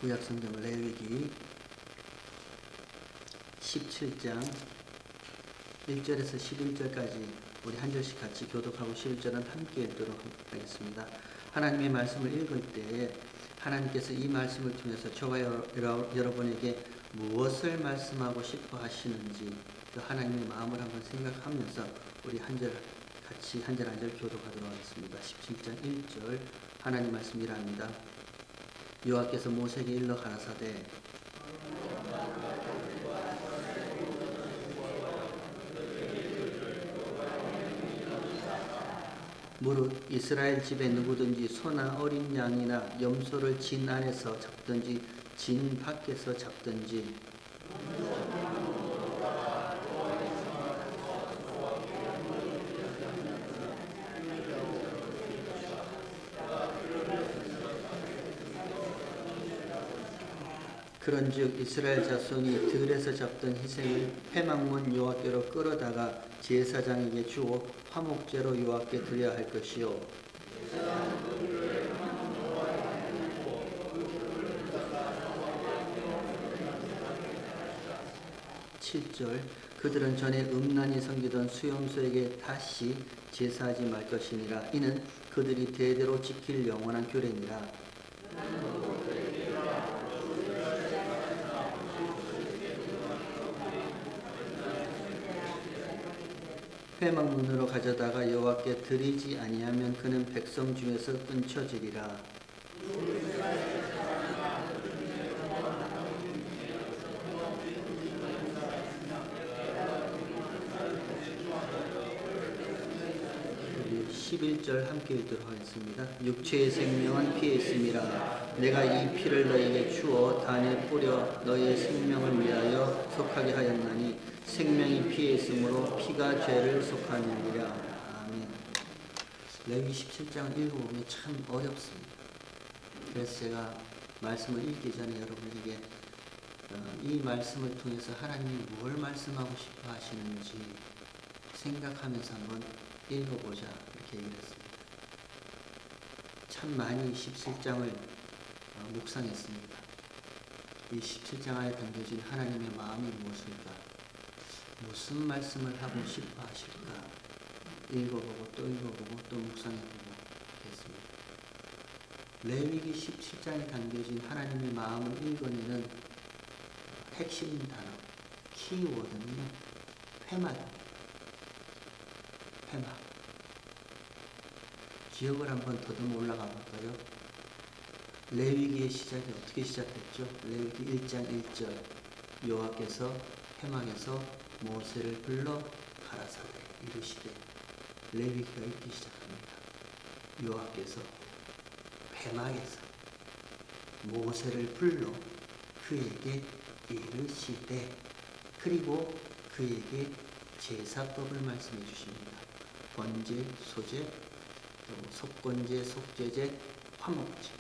구약성경 레위기 17장 1절에서 11절까지 우리 한 절씩 같이 교독하고 11절은 함께 읽도록 하겠습니다. 하나님의 말씀을 읽을 때에 하나님께서 이 말씀을 통해서 저와 여러분에게 무엇을 말씀하고 싶어 하시는지 그 하나님의 마음을 한번 생각하면서 우리 한 절 같이 한 절 한 절 교독하도록 하겠습니다. 17장 1절 하나님 말씀이랍니다. 여호와께서 모세에게 일러 가라사대 무릇 이스라엘 집에 누구든지 소나 어린 양이나 염소를 진 안에서 잡든지 진 밖에서 잡든지 그런즉 이스라엘 자손이 들에서 잡던 희생을 회막문 여호와께로 끌어다가 제사장에게 주어 화목제로 여호와께 드려야 할 것이요 7절 그들은 전에 음란히 섬기던 수염소에게 다시 제사하지 말 것이니라. 이는 그들이 대대로 지킬 영원한 규례니라. 회막문으로 가져다가 여호와께 드리지 아니하면 그는 백성 중에서 끊쳐지리라. 우리 11절 함께 읽도록 하겠습니다. 육체의 생명은 피에 있음이라. 내가 이 피를 너희에게 주어 단에 뿌려 너희의 생명을 위하여 속하게 하였나니 생명이 피에 있으므로 피가 죄를 속하느니라. 아멘. 레위기 17장을 읽어보면 참 어렵습니다. 그래서 제가 말씀을 읽기 전에 여러분에게 이 말씀을 통해서 하나님이 뭘 말씀하고 싶어 하시는지 생각하면서 한번 읽어보자 이렇게 얘기를 했습니다. 참 많이 17장을 묵상했습니다. 이 17장 안에 담겨진 하나님의 마음이 무엇일까? 무슨 말씀을 하고 싶어 하실까? 읽어보고 또 읽어보고 또 묵상해보고 했습니다. 레위기 17장에 담겨진 하나님의 마음을 읽어내는 핵심 단어, 키워드는요. 회막입니다. 회막. 기억을 한번 더듬어 올라가 볼까요? 레위기의 시작이 어떻게 시작됐죠? 레위기 1장 1절 여호와께서 회막에서 모세를 불러 가라사대 이르시되 레위기가 읽기 시작합니다. 여호와께서 회막에서 모세를 불러 그에게 이르시되 그리고 그에게 제사법을 말씀해 주십니다. 번제, 소제, 또 속건제, 속죄제, 화목제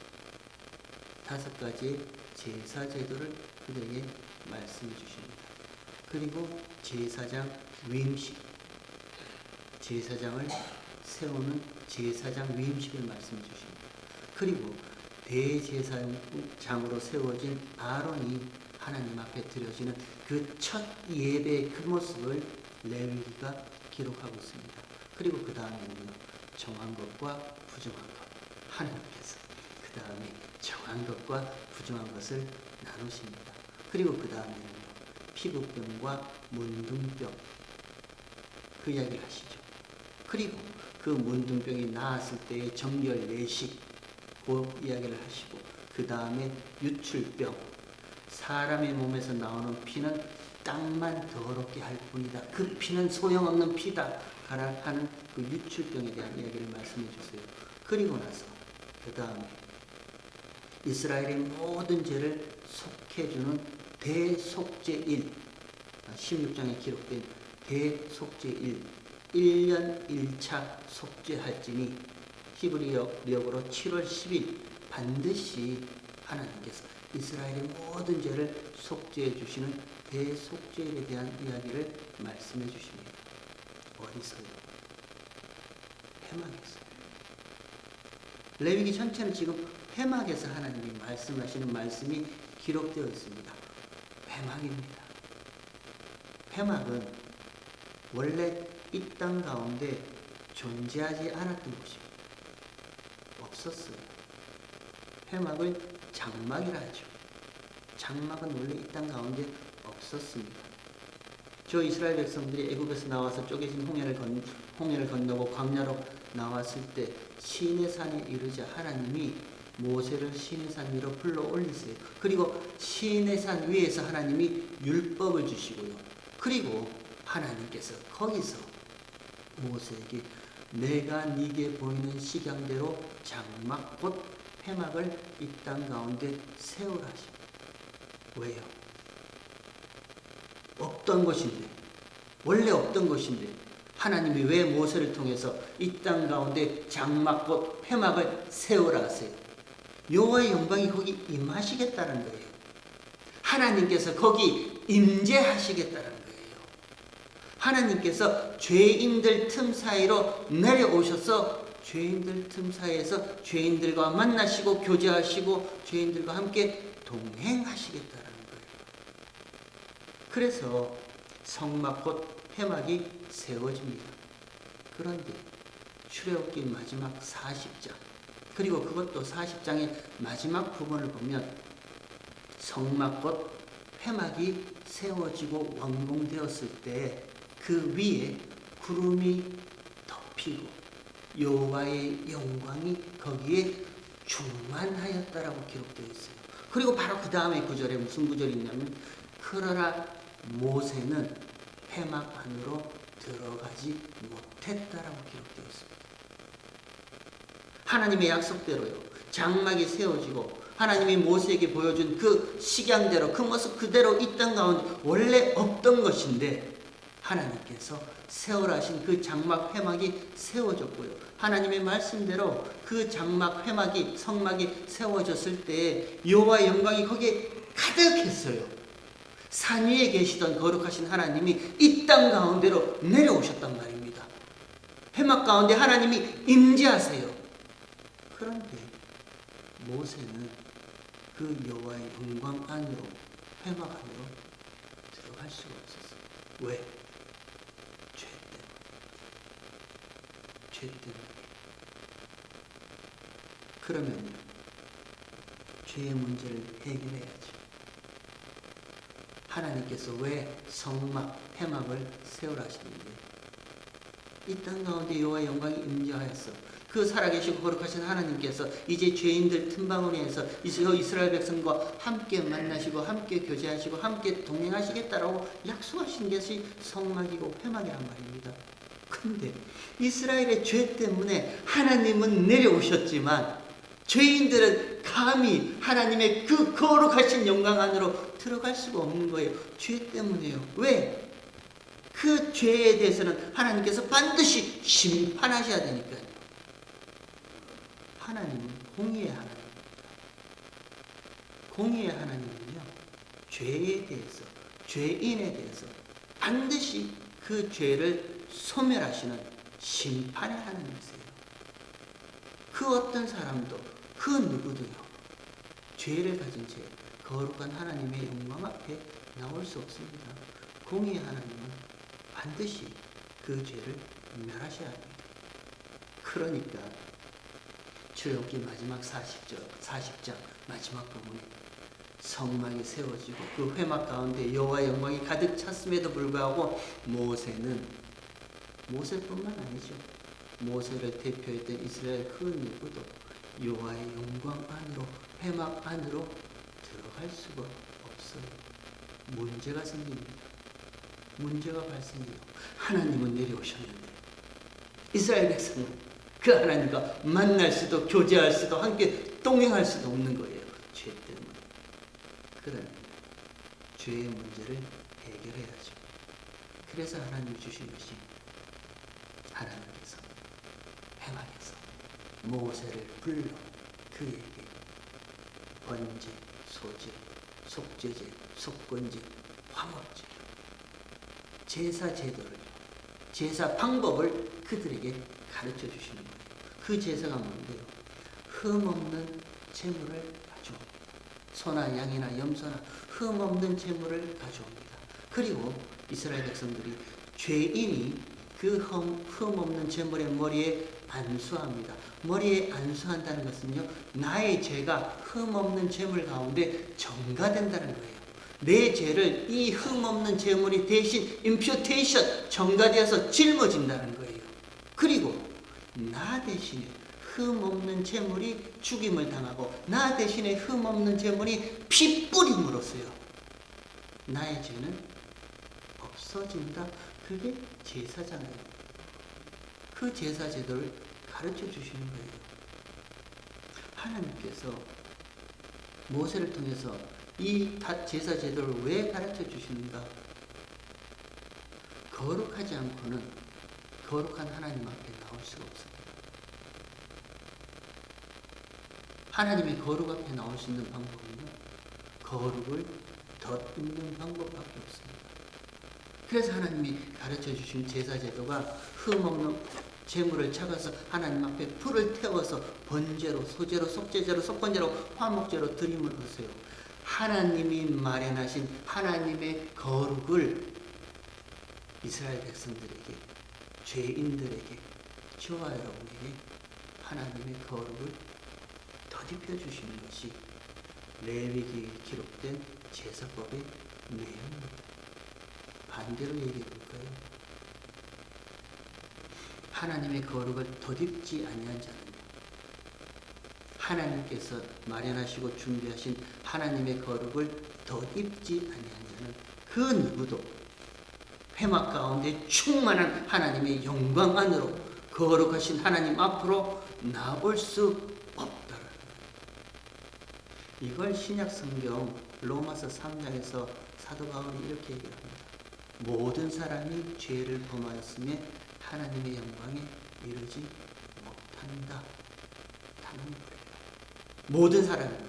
5가지의 제사 제도를 그에게 말씀해 주십니다. 그리고 제사장 위임식, 제사장을 세우는 제사장 위임식을 말씀해 주십니다. 그리고 대제사장으로 세워진 아론이 하나님 앞에 드려지는 그 첫 예배의 그 모습을 레위기가 기록하고 있습니다. 그리고 그 다음에는요, 정한 것과 부정한 것, 하나님께서 그 다음에 정한 것과 부정한 것을 나누십니다. 그리고 그 다음에는요, 피부병과 문둥병 그 이야기를 하시죠. 그리고 그 문둥병이 나았을 때의 정결 예식 그 이야기를 하시고 그 다음에 유출병 사람의 몸에서 나오는 피는 땅만 더럽게 할 뿐이다. 그 피는 소용없는 피다 하는 그 유출병에 대한 이야기를 말씀해 주세요. 그리고 나서 그 다음에 이스라엘의 모든 죄를 속해주는 대속죄일 16장에 기록된 대속죄일 1년 1차 속죄할지니 히브리어로 7월 10일 반드시 하나님께서 이스라엘의 모든 죄를 속죄해 주시는 대속죄일에 대한 이야기를 말씀해 주십니다. 어디서요? 회막에서. 레위기 전체는 지금 회막에서 하나님이 말씀하시는 말씀이 기록되어 있습니다. 회막입니다. 회막은 원래 이 땅 가운데 존재하지 않았던 곳입니다. 없었어요. 회막을 장막이라 하죠. 장막은 원래 이 땅 가운데 없었습니다. 저 이스라엘 백성들이 애굽에서 나와서 쪼개진 홍해를 건너고 광야로 나왔을 때 시내산에 이르자 하나님이 모세를 시내산 위로 불러 올리세요. 그리고 시내산 위에서 하나님이 율법을 주시고요. 그리고 하나님께서 거기서 모세에게 내가 네게 보이는 식양대로 장막 곧 회막을 이 땅 가운데 세우라 하십니다. 왜요? 없던 것인데, 원래 없던 것인데 하나님이 왜 모세를 통해서 이 땅 가운데 장막 곧 회막을 세우라 하세요? 여호와의 영광이 거기 임하시겠다는 거예요. 하나님께서 거기 임재하시겠다는 거예요. 하나님께서 죄인들 틈 사이로 내려오셔서 죄인들 틈 사이에서 죄인들과 만나시고 교제하시고 죄인들과 함께 동행하시겠다는 거예요. 그래서 성막 곧 회막이 세워집니다. 그런데 출애굽기 마지막 40장 그리고 그것도 40장의 마지막 부분을 보면 성막 곧 회막이 세워지고 완공되었을 때 그 위에 구름이 덮이고 여호와의 영광이 거기에 충만하였다라고 기록되어 있어요. 그리고 바로 그 다음에 구절에 무슨 구절이 있냐면 그러나 모세는 회막 안으로 들어가지 못했다라고 기록되어 있습니다. 하나님의 약속대로요. 장막이 세워지고 하나님이 모세에게 보여준 그 식양대로 그 모습 그대로 이 땅 가운데 원래 없던 것인데 하나님께서 세우라 하신 그 장막 회막이 세워졌고요. 하나님의 말씀대로 그 장막 회막이 성막이 세워졌을 때 여호와의 영광이 거기에 가득했어요. 산 위에 계시던 거룩하신 하나님이 이 땅 가운데로 내려오셨단 말입니다. 회막 가운데 하나님이 임재하세요. 그런데 모세는 그 여호와의 영광 안으로 회막 안으로 들어갈 수가 없었어요. 왜? 죄 때문에. 그러면 죄의 문제를 해결해야죠. 하나님께서 왜 성막, 회막을 세우라 하시는데 이 땅 가운데 여호와의 영광이 임재하였어. 그 살아계시고 거룩하신 하나님께서 이제 죄인들 틈바구니에서 이스라엘 백성과 함께 만나시고 함께 교제하시고 함께 동행하시겠다라고 약속하신 것이 성막이고 회막이란 말입니다. 근데 이스라엘의 죄 때문에 하나님은 내려오셨지만 죄인들은 감히 하나님의 그 거룩하신 영광 안으로 들어갈 수가 없는 거예요. 죄 때문에요. 왜? 그 죄에 대해서는 하나님께서 반드시 심판하셔야 되니까요. 하나님은 공의의 하나님입니다. 공의의 하나님은요, 죄에 대해서, 죄인에 대해서 반드시 그 죄를 소멸하시는 심판의 하나님이세요. 그 어떤 사람도, 그 누구도요, 죄를 가진 채 거룩한 하나님의 영광 앞에 나올 수 없습니다. 공의의 하나님은 반드시 그 죄를 멸하셔야 합니다. 그러니까 출애굽기 마지막 40장 마지막 부분에 성막이 세워지고 그 회막 가운데 여호와의 영광이 가득 찼음에도 불구하고 모세뿐만 아니죠. 모세를 대표했던 이스라엘 그 누구도 여호와의 영광 안으로 회막 안으로 들어갈 수가 없어요. 문제가 생깁니다. 문제가 발생해요. 하나님은 내려오셨는데 이스라엘 백성은 그 하나님과 만날 수도 교제할 수도 함께 동행할 수도 없는 거예요. 죄 때문에. 그러나 죄의 문제를 해결해야죠. 그래서 하나님 주신 것이 하나님께서 회막에서 모세를 불러 그에게 번제, 소제, 속죄제, 속건제, 화목제 제사 제도를 제사 방법을 그들에게 가르쳐 주시는 거예요. 그 제사가 뭔데요? 흠없는 제물을 가져옵니다. 소나 양이나 염소나 흠없는 제물을 가져옵니다. 그리고 이스라엘 백성들이 죄인이 그 흠없는 제물의 머리에 안수합니다. 머리에 안수한다는 것은요, 나의 죄가 흠없는 제물 가운데 전가된다는 거예요. 내 죄를 이 흠없는 제물이 대신 임퓨테이션, 전가되어서 짊어진다는 거예요. 그리고 나 대신에 흠없는 제물이 죽임을 당하고 나 대신에 흠없는 제물이 피 뿌림으로써요, 나의 죄는 없어진다. 그게 제사잖아요. 그 제사 제도를 가르쳐 주시는 거예요. 하나님께서 모세를 통해서 이 제사 제도를 왜 가르쳐 주시는가? 거룩하지 않고는 거룩한 하나님 앞에 나올 수가 없습니다. 하나님의 거룩 앞에 나올 수 있는 방법은요, 거룩을 덧입는 방법밖에 없습니다. 그래서 하나님이 가르쳐 주신 제사 제도가 흠없는 제물을 잡아서 하나님 앞에 불을 태워서 번제로, 소제로, 속제제로, 속건제로, 화목제로 드림으로써요, 하나님이 마련하신 하나님의 거룩을 이스라엘 백성들에게, 죄인들에게, 저와 여러분에게 하나님의 거룩을 덧입혀 주시는 것이 레위기에 기록된 제사법의 내용입니다. 반대로 얘기해 볼까요? 하나님의 거룩을 덧입지 아니한 자는요, 하나님께서 마련하시고 준비하신 하나님의 거룩을 덧입지 아니한 자는 그 누구도 회막 가운데 충만한 하나님의 영광 안으로 거룩하신 하나님 앞으로 나올 수 없다라는 거예요. 이걸 신약 성경 로마서 3장에서 사도 바울이 이렇게 얘기합니다. 모든 사람이 죄를 범하였으며 하나님의 영광에 이르지 못한다. 모든 사람입니다.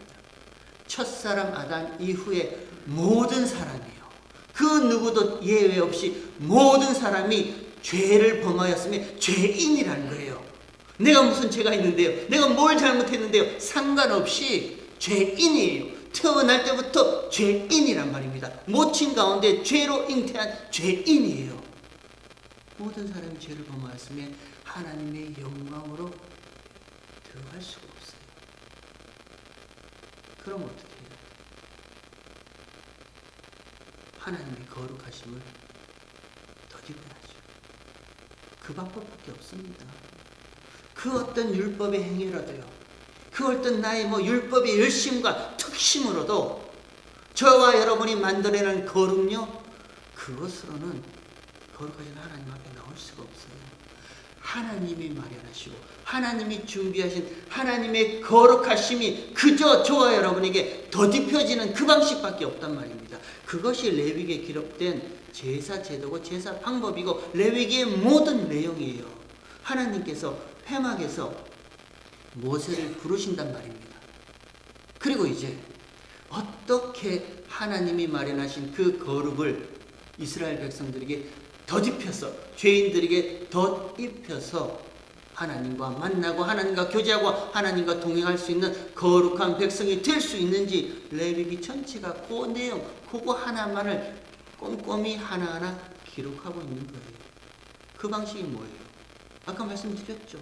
첫사람 아담 이후에 모든 사람이에요. 그 누구도 예외 없이 모든 사람이 죄를 범하였으며 죄인이라는 거예요. 내가 무슨 죄가 있는데요, 내가 뭘 잘못했는데요, 상관없이 죄인이에요. 태어날 때부터 죄인이란 말입니다. 모친 가운데 죄로 잉태한 죄인이에요. 모든 사람이 죄를 범하였으며 하나님의 영광으로 들어갈 수가 없어요. 그럼 어떻게 해요? 하나님의 거룩하심을 덧입어야죠. 그 방법밖에 없습니다. 그 어떤 율법의 행위라도요, 그 어떤 나의 율법의 열심과 특심으로도 저와 여러분이 만들어낸 거룩요, 그것으로는 거룩하신 하나님 앞에 나올 수가 없어요. 하나님이 마련하시고 하나님이 준비하신 하나님의 거룩하심이 그저 저와 여러분에게 덧입혀지는 그 방식밖에 없단 말입니다. 그것이 레위기에 기록된 제사 제도고 제사 방법이고 레위기의 모든 내용이에요. 하나님께서 회막에서 모세를 부르신단 말입니다. 그리고 이제 어떻게 하나님이 마련하신 그 거룩을 이스라엘 백성들에게 덧입혀서, 죄인들에게 덧입혀서 하나님과 만나고 하나님과 교제하고 하나님과 동행할 수 있는 거룩한 백성이 될 수 있는지 레위기 전체가 그 내용, 그거 하나만을 꼼꼼히 하나하나 기록하고 있는 거예요. 그 방식이 뭐예요? 아까 말씀드렸죠.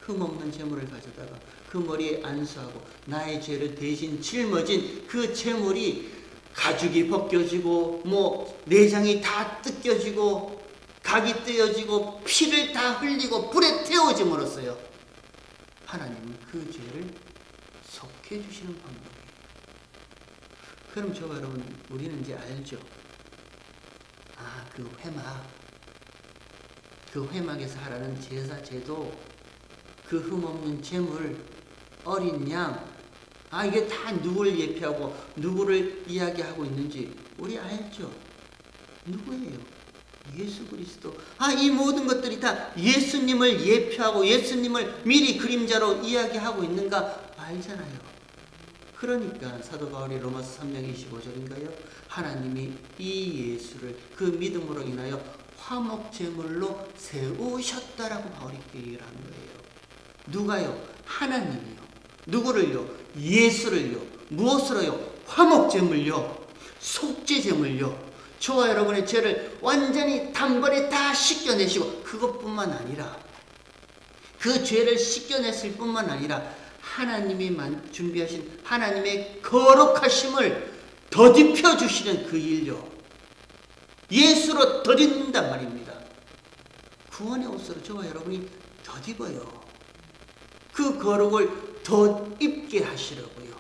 흠없는 제물을 가져다가 그 머리에 안수하고 나의 죄를 대신 짊어진 그 제물이 가죽이 벗겨지고 내장이 다 뜯겨지고 각이 떼어지고 피를 다 흘리고 불에 태워짐으로써요, 하나님은 그 죄를 속해 주시는 방법이에요. 그럼 저와 여러분, 우리는 이제 알죠. 그 회막에서 하라는 제사 제도, 그 흠없는 제물, 어린 양, 이게 다 누구를 예표하고 누구를 이야기하고 있는지 우리 알죠? 누구예요? 예수 그리스도. 이 모든 것들이 다 예수님을 예표하고 예수님을 미리 그림자로 이야기하고 있는가 알잖아요. 그러니까 사도 바울이 로마서 3장 25절인가요? 하나님이 이 예수를 그 믿음으로 인하여 화목제물로 세우셨다라고 바울이 얘기를 하는 거예요. 누가요? 하나님이요. 누구를요? 예수를요. 무엇으로요? 화목제물요. 속죄제물요. 저와 여러분의 죄를 완전히 단번에 다 씻겨내시고, 그것뿐만 아니라, 그 죄를 씻겨냈을 뿐만 아니라 하나님이 준비하신 하나님의 거룩하심을 덧입혀 주시는 그 일요. 예수로 덧입는단 말입니다. 구원의 옷으로 저와 여러분이 덧입어요. 그 거룩을 덧입게 하시려고요.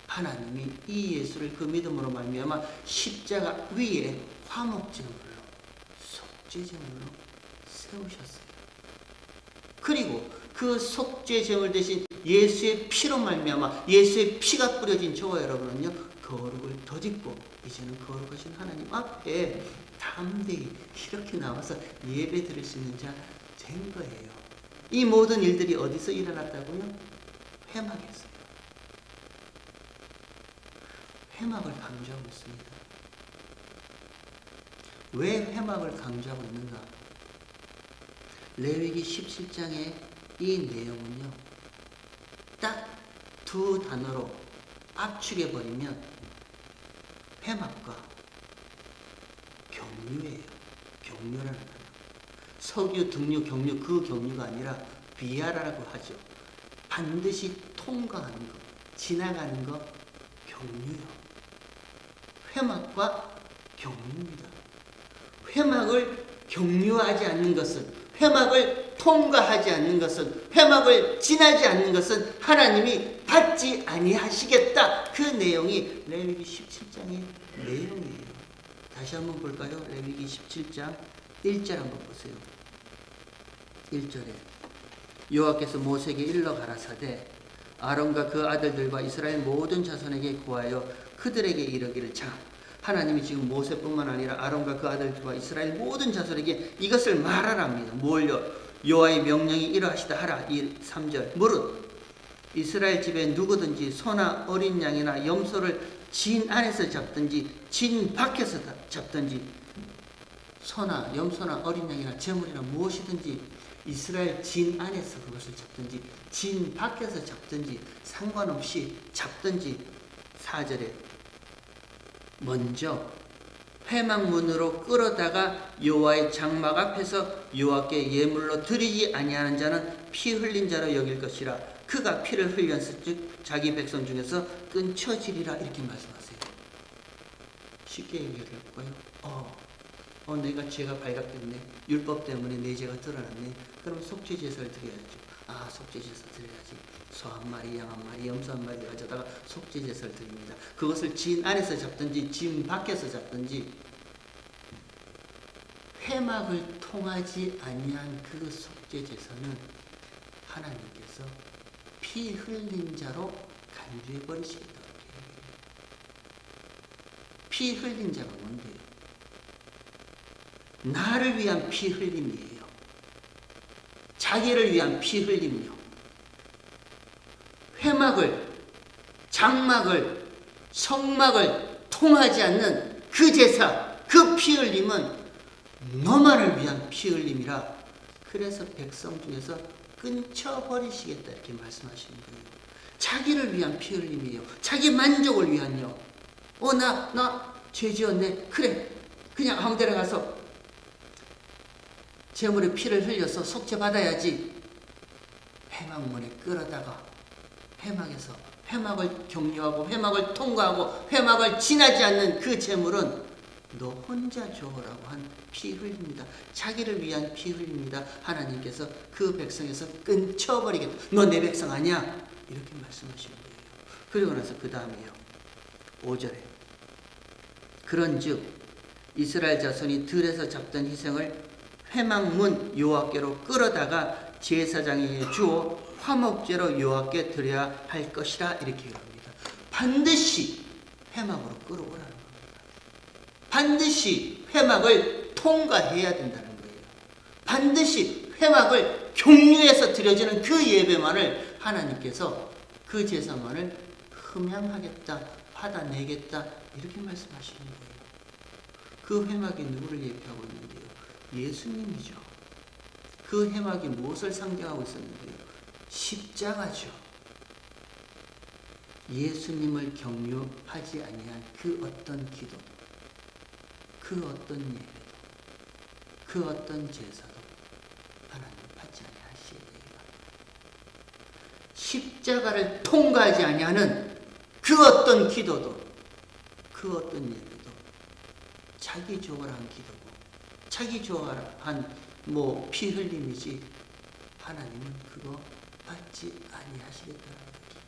하나님이 이 예수를 그 믿음으로 말미암아 십자가 위에 화목제물로, 속죄제물로 세우셨어요. 그리고 그 속죄제물 대신 예수의 피로 말미암아 예수의 피가 뿌려진 저와 여러분은요, 거룩을 덧입고 이제는 거룩하신 하나님 앞에 담대히 이렇게 나와서 예배 드릴 수 있는 자 된 거예요. 이 모든 일들이 어디서 일어났다고요? 회막에서요. 회막을 강조하고 있습니다. 왜 회막을 강조하고 있는가? 레위기 17장의 이 내용은요, 딱 두 단어로 압축해버리면 회막과 경유예요. 경유라는 단어. 석유, 등유, 경유, 그 경유가 아니라 비아라라고 하죠. 반드시 통과하는 것, 지나가는 것, 경유요. 회막과 경유입니다. 회막을 경유하지 않는 것은, 회막을 통과하지 않는 것은, 회막을 지나지 않는 것은 하나님이 받지 아니하시겠다. 그 내용이 레위기 17장의 내용이에요. 다시 한번 볼까요? 레위기 17장 1절 한번 보세요. 1절에 여호와께서 모세에게 일러 가라사대 아론과 그 아들들과 이스라엘 모든 자손에게 구하여 그들에게 이르기를. 자, 하나님이 지금 모세뿐만 아니라 아론과 그 아들들과 이스라엘 모든 자손에게 이것을 말하랍니다. 뭘요? 여호와의 명령이 이러하시다 하라. 3절 무릇 이스라엘 집에 누구든지 소나 어린 양이나 염소를 진 안에서 잡든지 진 밖에서 잡든지, 소나 염소나 어린 양이나 제물이나 무엇이든지 이스라엘 진 안에서 그것을 잡든지 진 밖에서 잡든지 상관없이 잡든지, 4절에 먼저 회막문으로 끌어다가 여호와의 장막 앞에서 여호와께 예물로 드리지 아니하는 자는 피 흘린 자로 여길 것이라. 그가 피를 흘렸을즉 자기 백성 중에서 끊쳐지리라. 이렇게 말씀하세요. 쉽게 얘기할까요? 내가 죄가 발각됐네. 율법 때문에 내 죄가 드러났네. 그럼 속죄제사를 드려야죠. 속죄제사 드려야지. 소 한 마리, 양 한 마리, 염소 한 마리 가져다가 속죄제사를 드립니다. 그것을 진 안에서 잡든지 진 밖에서 잡든지 회막을 통하지 아니한 그 속죄제사는 하나님께서 피 흘린 자로 간주해 버리시겠다. 피 흘린 자가 뭔데요? 나를 위한 피 흘림이에요. 자기를 위한 피 흘림이요. 회막을, 장막을, 성막을 통하지 않는 그 제사, 그 피 흘림은 너만을 위한 피 흘림이라. 그래서 백성 중에서 끊쳐버리시겠다. 이렇게 말씀하시는 거예요. 자기를 위한 피 흘림이에요. 자기 만족을 위한요. 나 죄 지었네. 그래. 그냥 아무 데나 가서 제물의 피를 흘려서 속죄 받아야지. 회막문에 끌어다가 회막에서 회막을 격려하고 회막을 통과하고 회막을 지나지 않는 그 제물은 너 혼자 줘라고 한 피 흘립니다. 자기를 위한 피 흘립니다. 하나님께서 그 백성에서 끊쳐버리겠다. 너 내 백성 아니야. 이렇게 말씀하시는 거예요. 그리고 나서 그 다음에요. 5절에 그런즉 이스라엘 자손이 들에서 잡던 희생을 회막문 여호와께로 끌어다가 제사장에게 주어 화목제로 여호와께 드려야 할 것이라. 이렇게 얘기합니다. 반드시 회막으로 끌어오라는 겁니다. 반드시 회막을 통과해야 된다는 거예요. 반드시 회막을 경유해서 드려지는 그 예배만을 하나님께서 그 제사만을 흠양하겠다, 받아내겠다. 이렇게 말씀하시는 거예요. 그 회막이 누구를 예표하고 있는데요? 예수님이죠. 그 회막이 무엇을 상징하고 있었는데요? 십자가죠. 예수님을 경유하지 아니한 그 어떤 기도, 그 어떤 예배도, 그 어떤 제사도 하나님 받지 아니하시게 되리라. 십자가를 통과하지 아니하는 그 어떤 기도도, 그 어떤 예배도 자기 좋아한 기도고, 자기 좋아한 피 흘림이지 하나님은 그거 받지 아니하시겠다는 거죠.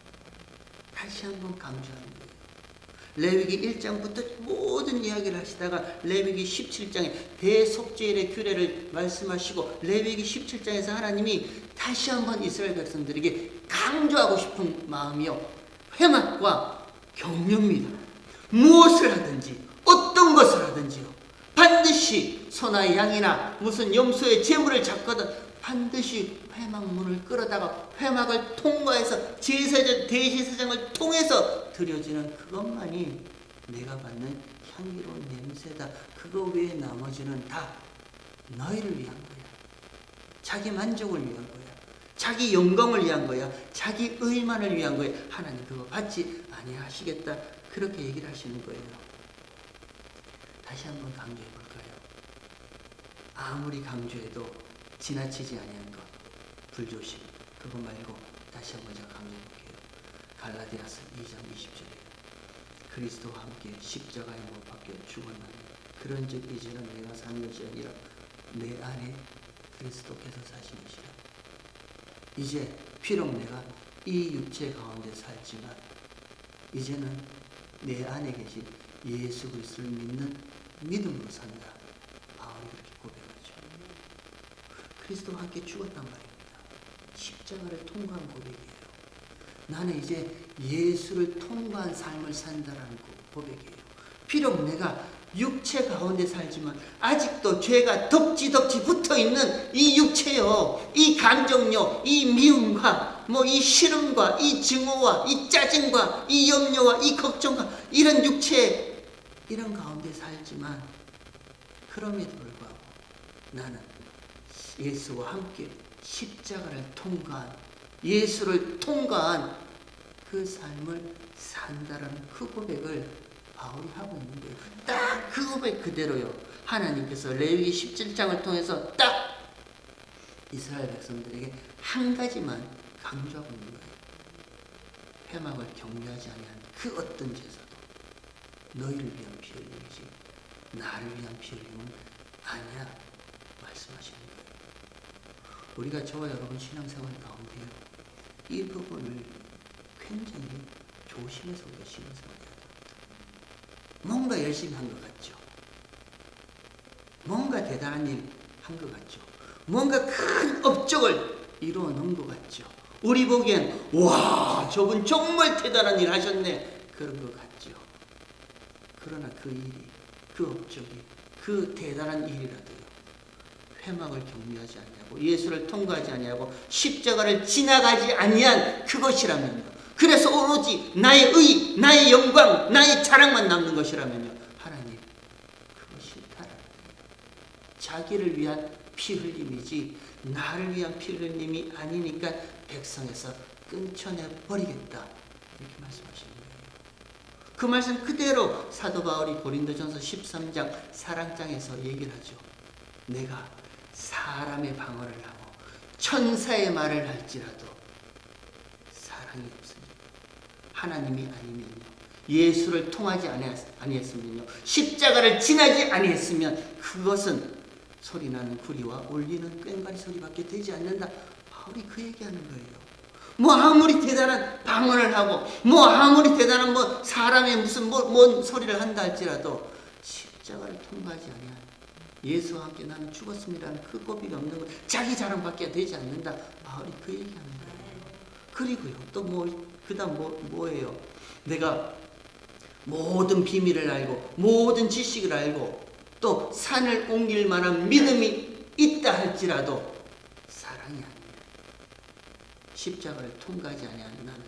다시 한번 강조하는 거예요. 레위기 1장부터 모든 이야기를 하시다가 레위기 17장에 대속죄일의 규례를 말씀하시고 레위기 17장에서 하나님이 다시 한번 이스라엘 백성들에게 강조하고 싶은 마음이요, 회막과 경륜입니다. 무엇을 하든지 어떤 것을 하든지요, 반드시 소나 양이나 무슨 염소의 제물을 잡거든 반드시 회막문을 끌어다가 회막을 통과해서 제사장, 대제사장을 통해서 드려지는 그것만이 내가 받는 향기로운 냄새다. 그거 외에 나머지는 다 너희를 위한 거야. 자기 만족을 위한 거야. 자기 영광을 위한 거야. 자기 의만을 위한 거야. 하나님 그거 받지 아니하시겠다. 그렇게 얘기를 하시는 거예요. 다시 한번 강조해 볼까요? 아무리 강조해도 지나치지 아니한 것, 불조심, 그거 말고 다시 한번 제가 강조해 볼게요. 갈라디아서 2장 20절에 그리스도와 함께 십자가에 못 박혀 죽었나니 그런즉 이제는 내가 사는 것이 아니라 내 안에 그리스도께서 사시느시라. 이제 비록 내가 이 육체 가운데 살지만 이제는 내 안에 계신 예수 그리스도를 믿는 믿음으로 산다. 바울이 그렇게 고백하죠. 그리스도와 함께 죽었단 말입니다. 십자가를 통과한 고백이에요. 나는 이제 예수를 통과한 삶을 산다라는 고백이에요. 비록 내가 육체 가운데 살지만 아직도 죄가 덕지 붙어있는 이 육체요, 이 감정요, 이 미움과 이 싫음과 이 증오와 이 짜증과 이 염려와 이 걱정과 이런 육체, 이런 가운데 살지만 그럼에도 불구하고 나는 예수와 함께 십자가를 통과한, 예수를 통과한 그 삶을 산다라는 그 고백을 바울이 하고 있는 거예요. 딱 그 고백 그대로요. 하나님께서 레위기 17장을 통해서 딱 이스라엘 백성들에게 한 가지만 강조하고 있는 거예요. 회막을 경유하지 아니한 그 어떤 제사도 너희를 위한 피 흘림이지 나를 위한 피 흘림은 아니야 말씀하시는 거예요. 우리가 저와 여러분 신앙생활 가운데요, 이 부분을 굉장히 조심해서 우리가 신앙생활 해야 됩니다. 뭔가 열심히 한 것 같죠. 뭔가 대단한 일 한 것 같죠. 뭔가 큰 업적을 이루어 놓은 것 같죠. 우리 보기엔 와, 저분 정말 대단한 일 하셨네, 그런 것 같죠. 그러나 그 일이, 그 업적이, 그 대단한 일이라도요, 회막을 경유하지 아니하고 예수를 통과하지 아니하고 십자가를 지나가지 아니한 그것이라면요, 그래서 오로지 나의 의, 나의 영광, 나의 자랑만 남는 것이라면요, 하나님 그거 싫다라는 거예요. 자기를 위한 피 흘림이지 나를 위한 피 흘림이 아니니까 백성에서 끊쳐내버리겠다, 이렇게 말씀하시는 거예요. 그 말씀 그대로 사도 바울이 고린도전서 13장 사랑장에서 얘기를 하죠. 내가 사람의 방언을 하고 천사의 말을 할지라도 사랑이 없으니 하나님이 아니면요, 예수를 통하지 아니했으면요, 십자가를 지나지 아니했으면 그것은 소리나는 구리와 울리는 꽹과리 소리밖에 되지 않는다. 바울이 그 얘기하는 거예요. 아무리 대단한 방언을 하고 아무리 대단한 사람의 무슨 뭔 소리를 한다 할지라도 십자가를 통과하지 아니한 예수와 함께 나는 죽었습니다라는 그 고백이 없는 것, 자기 자랑밖에 되지 않는다. 바울이 그 얘기하는 거예요. 그리고요, 또 그 다음 뭐예요? 내가 모든 비밀을 알고 모든 지식을 알고 또 산을 옮길 만한 믿음이 있다 할지라도 사랑이 아니야. 십자가를 통과하지 아니한 나는,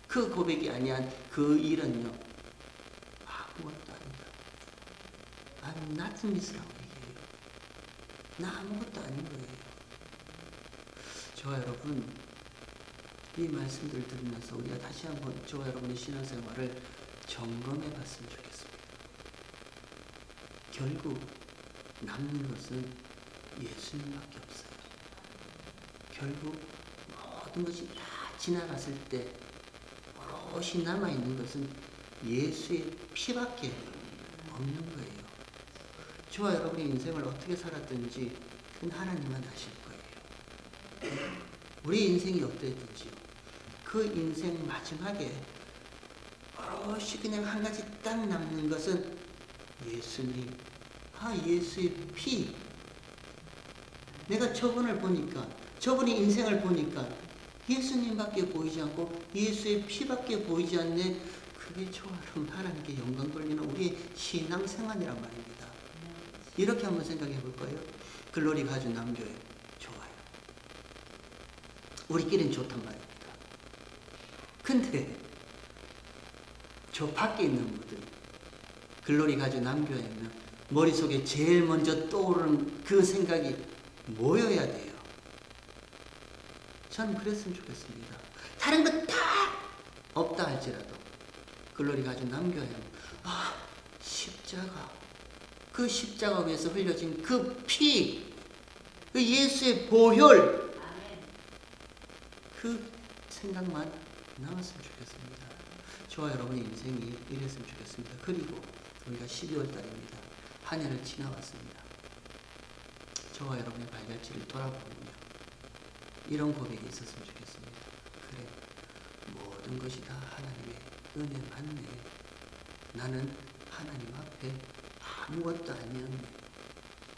그 고백이 아니한 그 일은요, 아무것도 아니다. I'm nothingis라고 얘기해요. 나 아무것도 아닌 거예요. 저와 여러분, 이 말씀들을 들으면서 우리가 다시 한번 저와 여러분의 신앙생활을 점검해 봤으면 좋겠습니다. 결국 남는 것은 예수님밖에 없어요. 결국 모든 것이 다 지나갔을 때 오롯이 남아있는 것은 예수의 피밖에 없는 거예요. 저와 여러분의 인생을 어떻게 살았든지 그건 하나님만 아실 거예요. 우리 인생이 어땠든지요. 그 인생 마지막에 오롯이 그냥 한 가지 딱 남는 것은 예수님. 예수의 피. 내가 저분을 보니까, 저분의 인생을 보니까 예수님밖에 보이지 않고 예수의 피밖에 보이지 않네. 그게 저와 하나님께 영광 돌리는 우리의 신앙생활이란 말입니다. 이렇게 한번 생각해 볼까요? 글로리 가주 남교회 좋아요. 우리끼리는 좋단 말입니다. 근데 저 밖에 있는 분들, 글로리 가주 남교회면 머릿속에 제일 먼저 떠오르는 그 생각이 뭐여야 돼요? 저는 그랬으면 좋겠습니다. 다른 거 다 없다 할지라도 글로리 가주 남교회는 십자가, 그 십자가 위에서 흘려진 그 피, 그 예수의 보혈, 그 생각만 남았으면 좋겠습니다. 저와 여러분의 인생이 이랬으면 좋겠습니다. 그리고 우리가 12월 달입니다. 한 해를 지나왔습니다. 저와 여러분의 발자취를 돌아보면요, 이런 고백이 있었으면 좋겠습니다. 그래, 모든 것이 다 하나님의 은혜 맞네. 나는 하나님 앞에 아무것도 아니었네.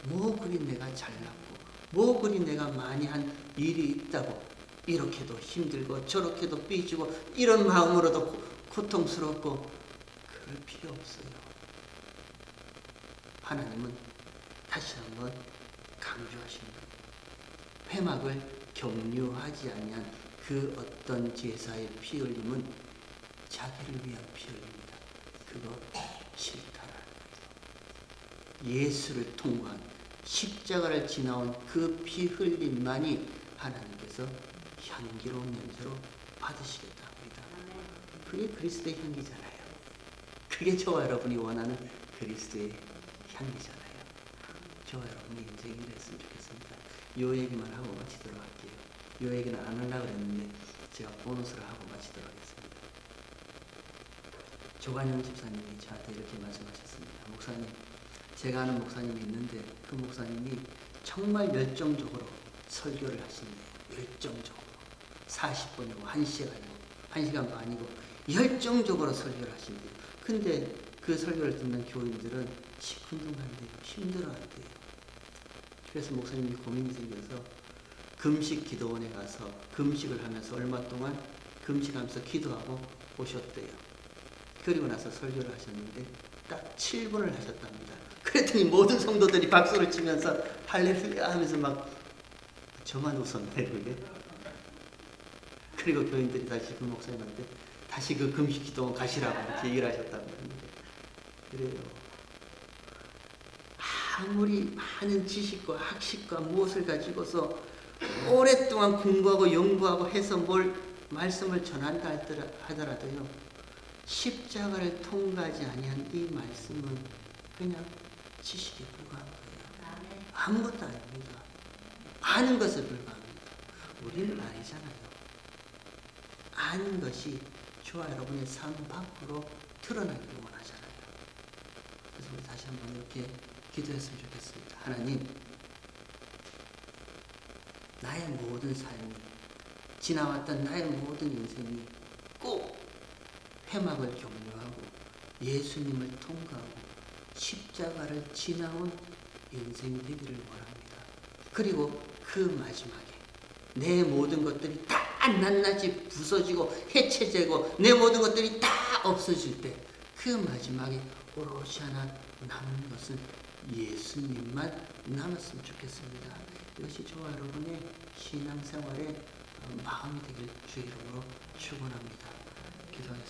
뭐 그리 내가 잘났고, 뭐 그리 내가 많이 한 일이 있다고 이렇게도 힘들고 저렇게도 삐지고 이런 마음으로도 고통스럽고 그럴 필요 없어요. 하나님은 다시 한번 강조하시는 거예요. 회막을 격려하지 아니한 그 어떤 제사의 피 흘림은 자기를 위한 피 흘림이다. 그거 싫다라는 거예요. 예수를 통과한 십자가를 지나온 그 피 흘림만이 하나님께서 향기로운 냄새로 받으시겠다 합니다. 그게 그리스도의 향기잖아요. 그게 저와 여러분이 원하는 그리스도의 향기잖아요. 저와 여러분의 인생이 이랬으면 좋겠습니다. 요 얘기만 하고 마치도록 할게요. 요 얘기는 안 하려고 했는데 제가 보너스를 하고 마치도록 하겠습니다. 조관영 집사님이 저한테 이렇게 말씀하셨습니다. 목사님, 제가 아는 목사님이 있는데 그 목사님이 정말 열정적으로 설교를 하신대요. 열정적으로. 40분이고 1시간이고 1시간 반이고 열정적으로 설교를 하신대요. 근데 그 설교를 듣는 교인들은 시큰둥한대요. 힘들어한대요. 그래서 목사님이 고민이 생겨서 금식 기도원에 가서 금식을 하면서 얼마 동안 금식하면서 기도하고 오셨대요. 그리고 나서 설교를 하셨는데 딱 7분을 하셨답니다. 그랬더니 모든 성도들이 박수를 치면서 할렐루야 하면서 막 저만 웃었네요. 그게. 그리고 교인들이 다시 그 목사님한테 다시 그 금식 기도원 가시라고 이렇게 얘기를 하셨다고 합니다. 그래요. 아무리 많은 지식과 학식과 무엇을 가지고서 오랫동안 공부하고 연구하고 해서 뭘 말씀을 전한다 하더라도요, 십자가를 통과하지 아니한 이 말씀은 그냥 지식에 불과한 거예요. 아무것도 아닙니다. 아는 것에 불과합니다. 우리는 아니잖아요. 아는 것이 저와 여러분의 삶 밖으로 드러나기를 원하잖아요. 그래서 우리 다시 한번 이렇게 기도했으면 좋겠습니다. 하나님, 나의 모든 삶이, 지나왔던 나의 모든 인생이 꼭 회막을 격려하고 예수님을 통과하고 십자가를 지나온 인생이 되기를 원합니다. 그리고 그 마지막에 내 모든 것들이 다 낱낱이 부서지고 해체되고 내 모든 것들이 다 없어질 때 그 마지막에 오롯이 하나 남는 것은 예수님만 남았으면 좋겠습니다. 이것이 저와 여러분의 신앙생활의 마음이 되길 주의 이름으로 축원합니다. 기도하겠습니다.